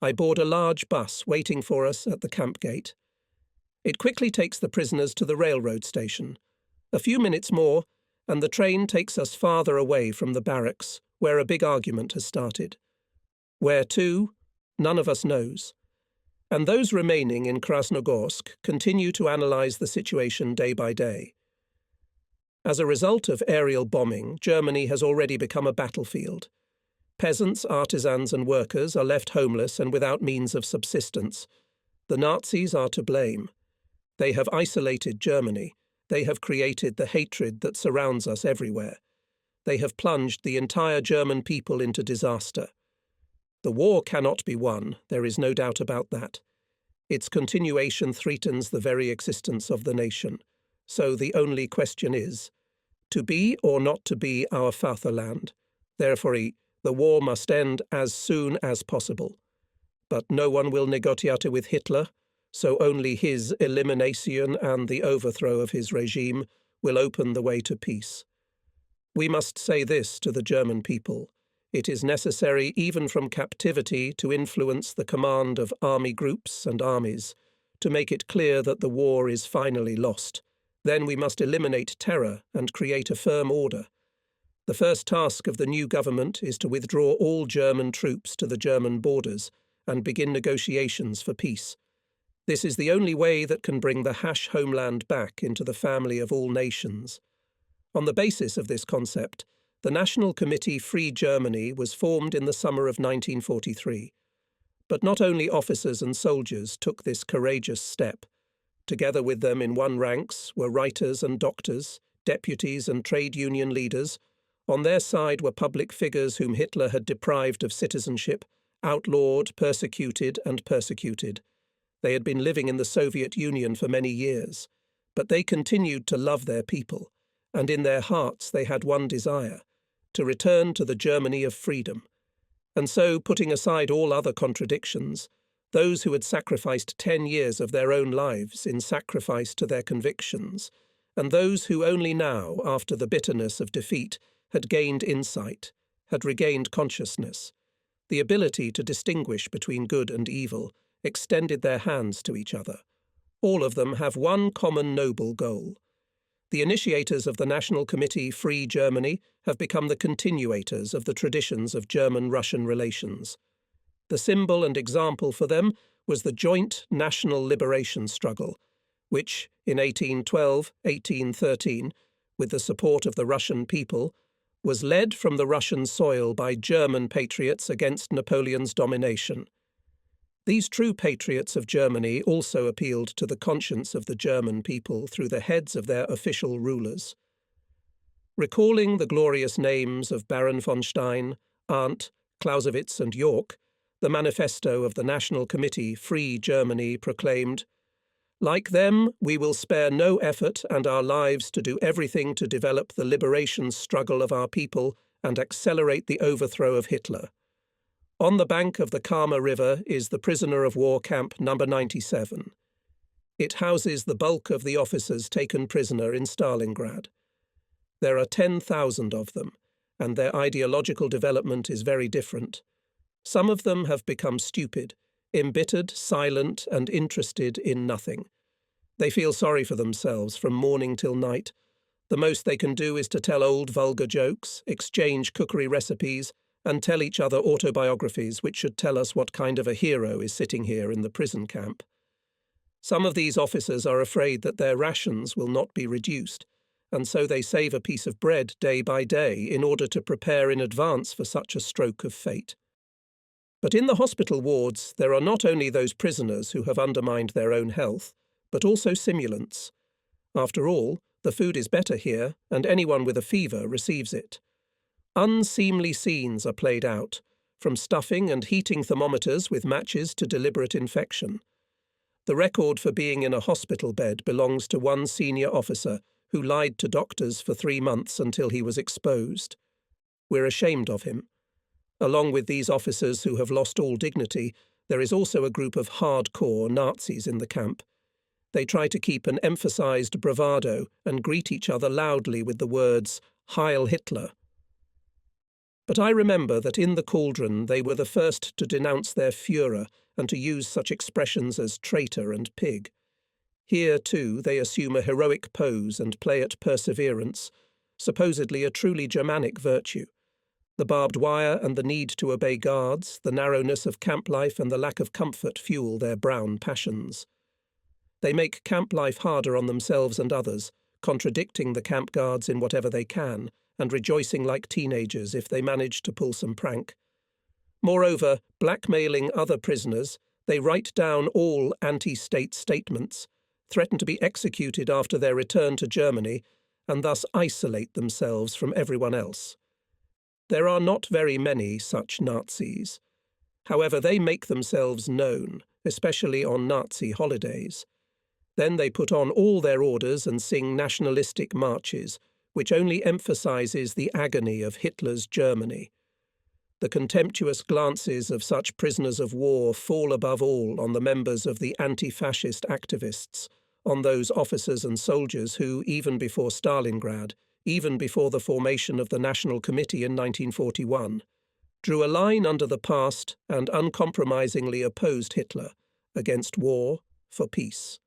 I board a large bus waiting for us at the camp gate. It quickly takes the prisoners to the railroad station. A few minutes more, and the train takes us farther away from the barracks, where a big argument has started. Where to, none of us knows. And those remaining in Krasnogorsk continue to analyze the situation day by day. As a result of aerial bombing, Germany has already become a battlefield. Peasants, artisans and workers are left homeless and without means of subsistence. The Nazis are to blame. They have isolated Germany. They have created the hatred that surrounds us everywhere. They have plunged the entire German people into disaster. The war cannot be won, there is no doubt about that. Its continuation threatens the very existence of the nation. So the only question is, to be or not to be our Vaterland. Therefore, the war must end as soon as possible. But no one will negotiate with Hitler, so only his elimination and the overthrow of his regime will open the way to peace. We must say this to the German people. It is necessary, even from captivity, to influence the command of army groups and armies, to make it clear that the war is finally lost. Then we must eliminate terror and create a firm order. The first task of the new government is to withdraw all German troops to the German borders and begin negotiations for peace. This is the only way that can bring the Hash homeland back into the family of all nations. On the basis of this concept, the National Committee Free Germany was formed in the summer of 1943. But not only officers and soldiers took this courageous step. Together with them in one ranks were writers and doctors, deputies and trade union leaders. On their side were public figures whom Hitler had deprived of citizenship, outlawed, persecuted, and persecuted. They had been living in the Soviet Union for many years, but they continued to love their people, and in their hearts they had one desire, to return to the Germany of freedom. And so, putting aside all other contradictions, those who had sacrificed 10 years of their own lives in sacrifice to their convictions, and those who only now, after the bitterness of defeat, had gained insight, had regained consciousness, the ability to distinguish between good and evil, extended their hands to each other. All of them have one common noble goal. The initiators of the National Committee Free Germany have become the continuators of the traditions of German-Russian relations. The symbol and example for them was the joint national liberation struggle, which, in 1812-1813, with the support of the Russian people, was led from the Russian soil by German patriots against Napoleon's domination. These true patriots of Germany also appealed to the conscience of the German people through the heads of their official rulers. Recalling the glorious names of Baron von Stein, Arndt, Clausewitz and Yorck, the manifesto of the National Committee Free Germany proclaimed, "Like them, we will spare no effort and our lives to do everything to develop the liberation struggle of our people and accelerate the overthrow of Hitler. On the bank of the Kama River is the prisoner of war camp number 97. It houses the bulk of the officers taken prisoner in Stalingrad. There are 10,000 of them, and their ideological development is very different. Some of them have become stupid, embittered, silent, and interested in nothing. They feel sorry for themselves from morning till night. The most they can do is to tell old vulgar jokes, exchange cookery recipes, and tell each other autobiographies which should tell us what kind of a hero is sitting here in the prison camp. Some of these officers are afraid that their rations will not be reduced, and so they save a piece of bread day by day in order to prepare in advance for such a stroke of fate. But in the hospital wards there are not only those prisoners who have undermined their own health, but also simulants. After all, the food is better here, and anyone with a fever receives it. Unseemly scenes are played out, from stuffing and heating thermometers with matches to deliberate infection. The record for being in a hospital bed belongs to one senior officer who lied to doctors for 3 months until he was exposed. We're ashamed of him. Along with these officers who have lost all dignity, there is also a group of hardcore Nazis in the camp. They try to keep an emphasized bravado and greet each other loudly with the words, "Heil Hitler." But I remember that in the cauldron they were the first to denounce their Führer and to use such expressions as traitor and pig. Here, too, they assume a heroic pose and play at perseverance, supposedly a truly Germanic virtue. The barbed wire and the need to obey guards, the narrowness of camp life and the lack of comfort fuel their brown passions. They make camp life harder on themselves and others, contradicting the camp guards in whatever they can, and rejoicing like teenagers if they manage to pull some prank. Moreover, blackmailing other prisoners, they write down all anti-state statements, threaten to be executed after their return to Germany, and thus isolate themselves from everyone else. There are not very many such Nazis. However, they make themselves known, especially on Nazi holidays. Then they put on all their orders and sing nationalistic marches, which only emphasizes the agony of Hitler's Germany. The contemptuous glances of such prisoners of war fall above all on the members of the anti-fascist activists, on those officers and soldiers who, even before Stalingrad, even before the formation of the National Committee in 1941, drew a line under the past and uncompromisingly opposed Hitler against war for peace.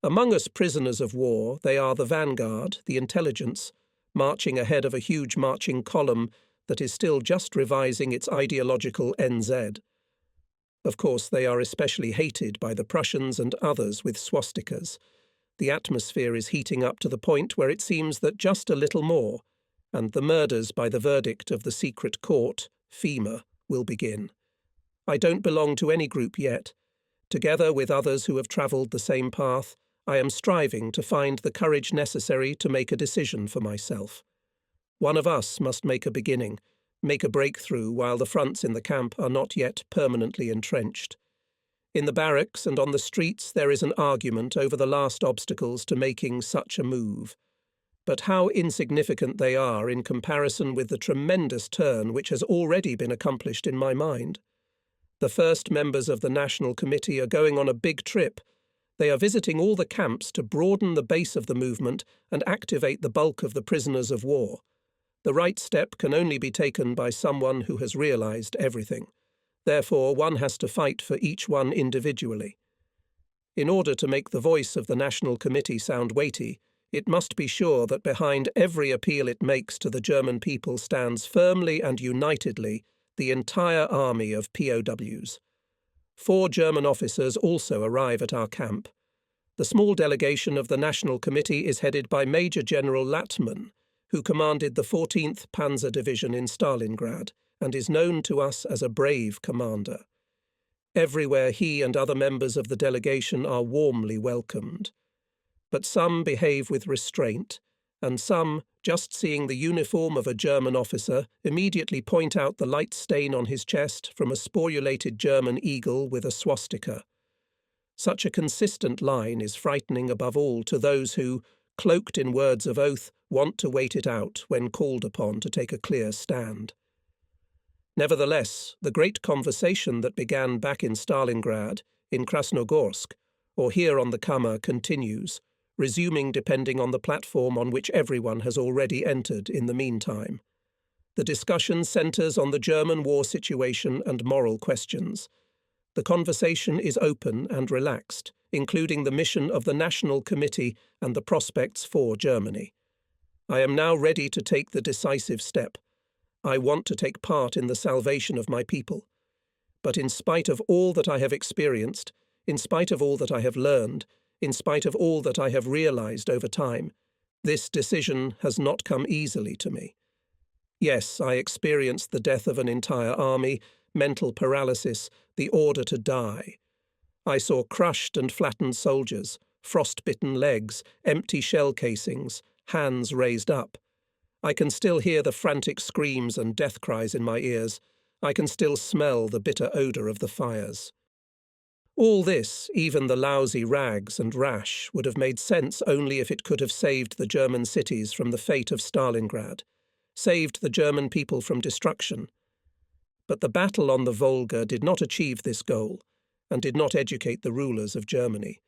Among us prisoners of war, they are the vanguard, the intelligence, marching ahead of a huge marching column that is still just revising its ideological NZ. Of course, they are especially hated by the Prussians and others with swastikas. The atmosphere is heating up to the point where it seems that just a little more, and the murders by the verdict of the secret court, FEMA, will begin. I don't belong to any group yet. Together with others who have travelled the same path, I am striving to find the courage necessary to make a decision for myself. One of us must make a beginning, make a breakthrough while the fronts in the camp are not yet permanently entrenched. In the barracks and on the streets there is an argument over the last obstacles to making such a move. But how insignificant they are in comparison with the tremendous turn which has already been accomplished in my mind. The first members of the National Committee are going on a big trip. They are visiting all the camps to broaden the base of the movement and activate the bulk of the prisoners of war. The right step can only be taken by someone who has realized everything. Therefore, one has to fight for each one individually. In order to make the voice of the National Committee sound weighty, it must be sure that behind every appeal it makes to the German people stands firmly and unitedly the entire army of POWs. 4 German officers also arrive at our camp. The small delegation of the National Committee is headed by Major General Lattmann, who commanded the 14th Panzer Division in Stalingrad and is known to us as a brave commander. Everywhere he and other members of the delegation are warmly welcomed. But some behave with restraint, and some, just seeing the uniform of a German officer, immediately point out the light stain on his chest from a sporulated German eagle with a swastika. Such a consistent line is frightening above all to those who, cloaked in words of oath, want to wait it out when called upon to take a clear stand. Nevertheless, the great conversation that began back in Stalingrad, in Krasnogorsk, or here on the Kama continues, resuming depending on the platform on which everyone has already entered in the meantime. The discussion centres on the German war situation and moral questions. The conversation is open and relaxed, including the mission of the National Committee and the prospects for Germany. I am now ready to take the decisive step. I want to take part in the salvation of my people. But in spite of all that I have experienced, in spite of all that I have learned, in spite of all that I have realized over time, this decision has not come easily to me. Yes, I experienced the death of an entire army, mental paralysis, the order to die. I saw crushed and flattened soldiers, frost-bitten legs, empty shell casings, hands raised up. I can still hear the frantic screams and death cries in my ears. I can still smell the bitter odour of the fires. All this, even the lousy rags and rash, would have made sense only if it could have saved the German cities from the fate of Stalingrad, saved the German people from destruction. But the battle on the Volga did not achieve this goal, and did not educate the rulers of Germany.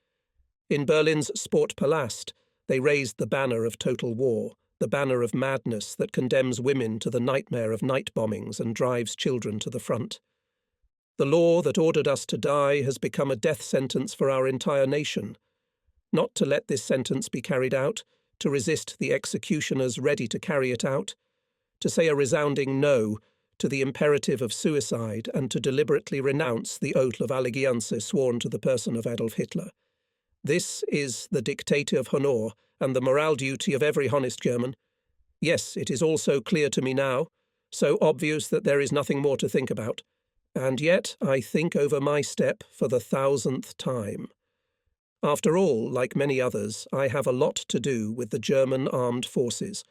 In Berlin's Sportpalast, they raised the banner of total war, the banner of madness that condemns women to the nightmare of night bombings and drives children to the front. The law that ordered us to die has become a death sentence for our entire nation. Not to let this sentence be carried out, to resist the executioners ready to carry it out, to say a resounding no to the imperative of suicide and to deliberately renounce the oath of allegiance sworn to the person of Adolf Hitler. This is the dictate of honor and the moral duty of every honest German. Yes, it is also clear to me now, so obvious that there is nothing more to think about. And yet I think over my step for the 1000th time. After all, like many others, I have a lot to do with the German armed forces,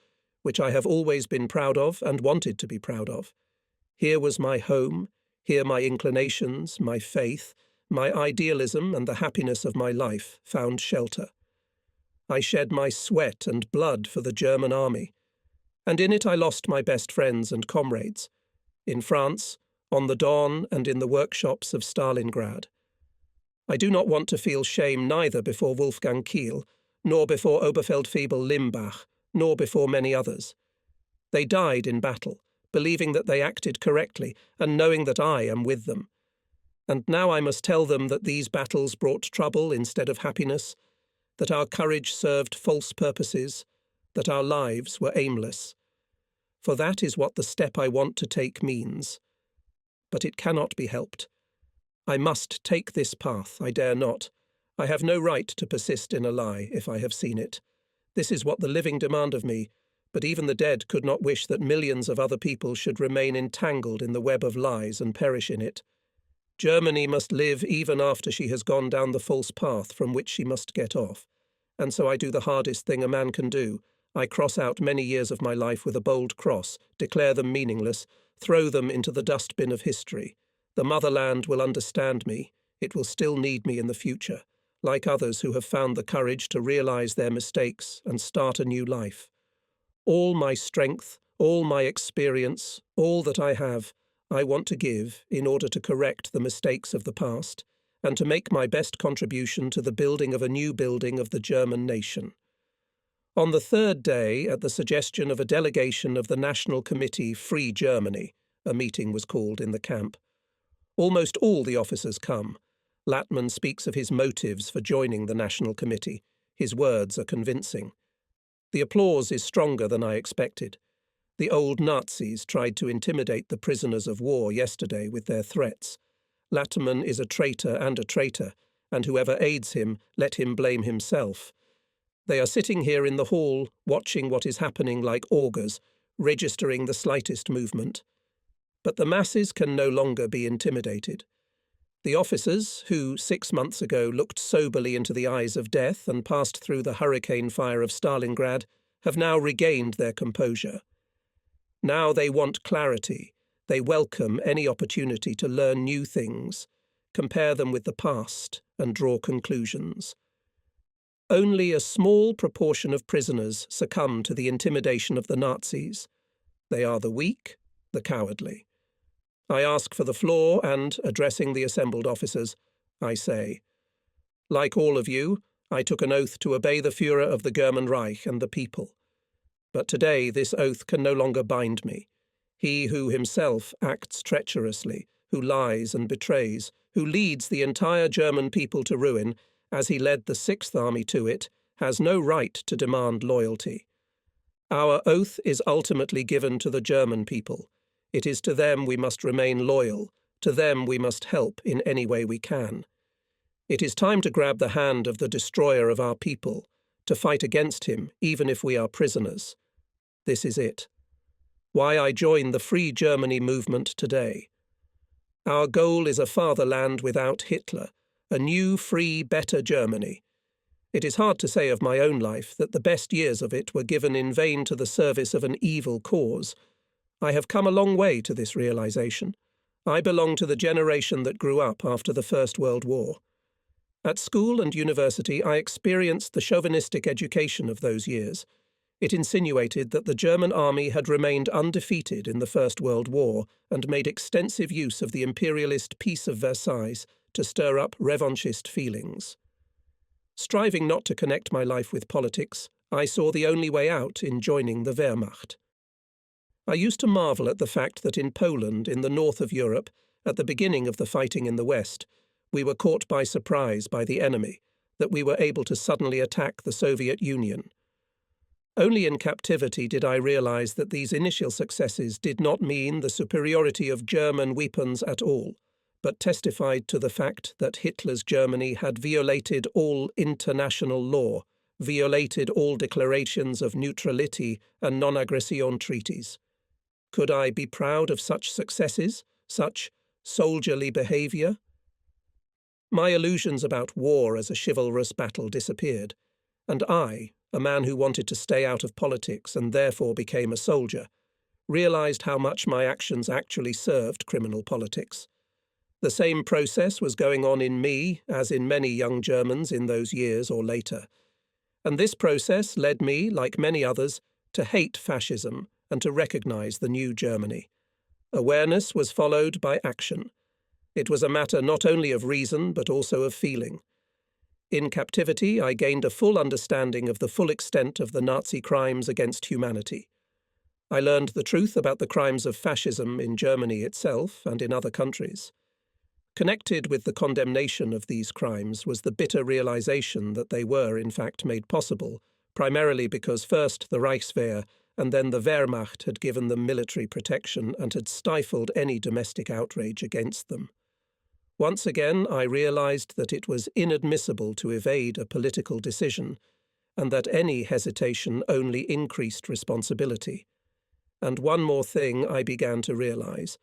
which I have always been proud of and wanted to be proud of. Here was my home, here my inclinations, my faith, my idealism and the happiness of my life found shelter. I shed my sweat and blood for the German army, and in it I lost my best friends and comrades, in France, on the Don, and in the workshops of Stalingrad. I do not want to feel shame neither before Wolfgang Kiel, nor before Oberfeldwebel Limbach, nor before many others. They died in battle, believing that they acted correctly, and knowing that I am with them. And now I must tell them that these battles brought trouble instead of happiness, that our courage served false purposes, that our lives were aimless. For that is what the step I want to take means. But it cannot be helped. I must take this path, I dare not. I have no right to persist in a lie if I have seen it. This is what the living demand of me, but even the dead could not wish that millions of other people should remain entangled in the web of lies and perish in it. Germany must live even after she has gone down the false path from which she must get off. And so I do the hardest thing a man can do. I cross out many years of my life with a bold cross, declare them meaningless, throw them into the dustbin of history. The motherland will understand me. It will still need me in the future, like others who have found the courage to realize their mistakes and start a new life. All my strength, all my experience, all that I have, I want to give in order to correct the mistakes of the past and to make my best contribution to the building of a new building of the German nation. On the third day, at the suggestion of a delegation of the National Committee Free Germany, a meeting was called in the camp. Almost all the officers come. Latman speaks of his motives for joining the National Committee. His words are convincing. The applause is stronger than I expected. The old Nazis tried to intimidate the prisoners of war yesterday with their threats. Latman is a traitor, and whoever aids him, let him blame himself. They are sitting here in the hall, watching what is happening like augurs, registering the slightest movement. But the masses can no longer be intimidated. The officers, who 6 months ago looked soberly into the eyes of death and passed through the hurricane fire of Stalingrad, have now regained their composure. Now they want clarity. They welcome any opportunity to learn new things, compare them with the past, and draw conclusions. Only a small proportion of prisoners succumb to the intimidation of the Nazis. They are the weak, the cowardly. I ask for the floor and, addressing the assembled officers, I say, like all of you, I took an oath to obey the Führer of the German Reich and the people. But today this oath can no longer bind me. He who himself acts treacherously, who lies and betrays, who leads the entire German people to ruin, as he led the Sixth Army to it, has no right to demand loyalty. Our oath is ultimately given to the German people. It is to them we must remain loyal, to them we must help in any way we can. It is time to grab the hand of the destroyer of our people, to fight against him, even if we are prisoners. This is it. Why I join the Free Germany movement today. Our goal is a fatherland without Hitler, a new, free, better Germany. It is hard to say of my own life that the best years of it were given in vain to the service of an evil cause. I have come a long way to this realization. I belong to the generation that grew up after the First World War. At school and university, I experienced the chauvinistic education of those years. It insinuated that the German army had remained undefeated in the First World War and made extensive use of the imperialist Peace of Versailles to stir up revanchist feelings. Striving not to connect my life with politics, I saw the only way out in joining the Wehrmacht. I used to marvel at the fact that in Poland, in the north of Europe, at the beginning of the fighting in the West, we were caught by surprise by the enemy, that we were able to suddenly attack the Soviet Union. Only in captivity did I realize that these initial successes did not mean the superiority of German weapons at all, but testified to the fact that Hitler's Germany had violated all international law, violated all declarations of neutrality and non-aggression treaties. Could I be proud of such successes, such soldierly behavior? My illusions about war as a chivalrous battle disappeared, and I, a man who wanted to stay out of politics and therefore became a soldier, realized how much my actions actually served criminal politics. The same process was going on in me as in many young Germans in those years or later. And this process led me, like many others, to hate fascism and to recognize the new Germany. Awareness was followed by action. It was a matter not only of reason but also of feeling. In captivity, I gained a full understanding of the full extent of the Nazi crimes against humanity. I learned the truth about the crimes of fascism in Germany itself and in other countries. Connected with the condemnation of these crimes was the bitter realization that they were, in fact, made possible, primarily because first the Reichswehr and then the Wehrmacht had given them military protection and had stifled any domestic outrage against them. Once again, I realized that it was inadmissible to evade a political decision, and that any hesitation only increased responsibility. And one more thing I began to realize.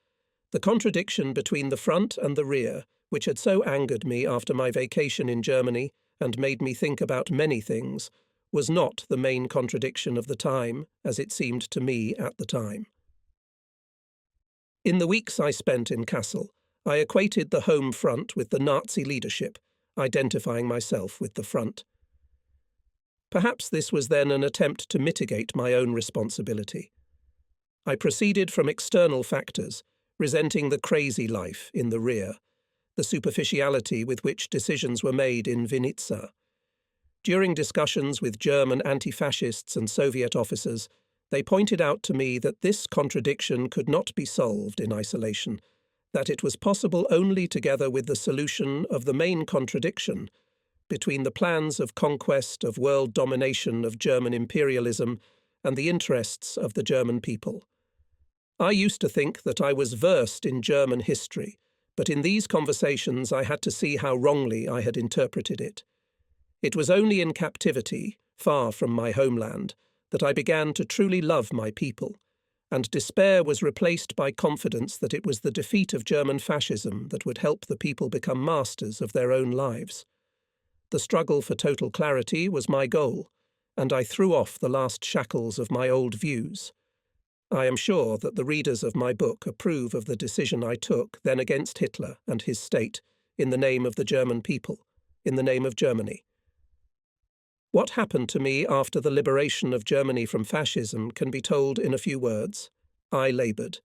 The contradiction between the front and the rear, which had so angered me after my vacation in Germany and made me think about many things, was not the main contradiction of the time, as it seemed to me at the time. In the weeks I spent in Kassel, I equated the home front with the Nazi leadership, identifying myself with the front. Perhaps this was then an attempt to mitigate my own responsibility. I proceeded from external factors, resenting the crazy life in the rear, the superficiality with which decisions were made in Vinica. During discussions with German anti-fascists and Soviet officers, they pointed out to me that this contradiction could not be solved in isolation, that it was possible only together with the solution of the main contradiction between the plans of conquest, of world domination, of German imperialism, and the interests of the German people. I used to think that I was versed in German history, but in these conversations I had to see how wrongly I had interpreted it. It was only in captivity, far from my homeland, that I began to truly love my people, and despair was replaced by confidence that it was the defeat of German fascism that would help the people become masters of their own lives. The struggle for total clarity was my goal, and I threw off the last shackles of my old views. I am sure that the readers of my book approve of the decision I took then against Hitler and his state, in the name of the German people, in the name of Germany. What happened to me after the liberation of Germany from fascism can be told in a few words. I laboured.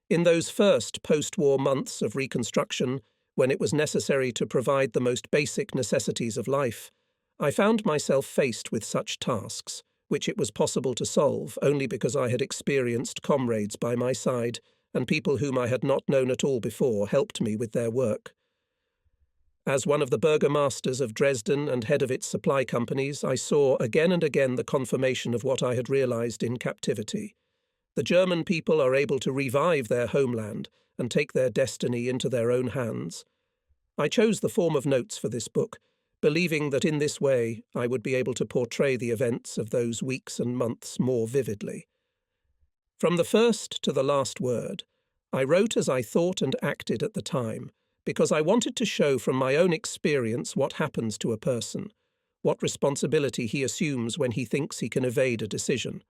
In those first post-war months of reconstruction, when it was necessary to provide the most basic necessities of life, I found myself faced with such tasks, which it was possible to solve only because I had experienced comrades by my side, and people whom I had not known at all before helped me with their work. As one of the burgomasters of Dresden and head of its supply companies, I saw again and again the confirmation of what I had realized in captivity. The German people are able to revive their homeland and take their destiny into their own hands. I chose the form of notes for this book, believing that in this way I would be able to portray the events of those weeks and months more vividly. From the first to the last word, I wrote as I thought and acted at the time, because I wanted to show from my own experience what happens to a person, what responsibility he assumes when he thinks he can evade a decision.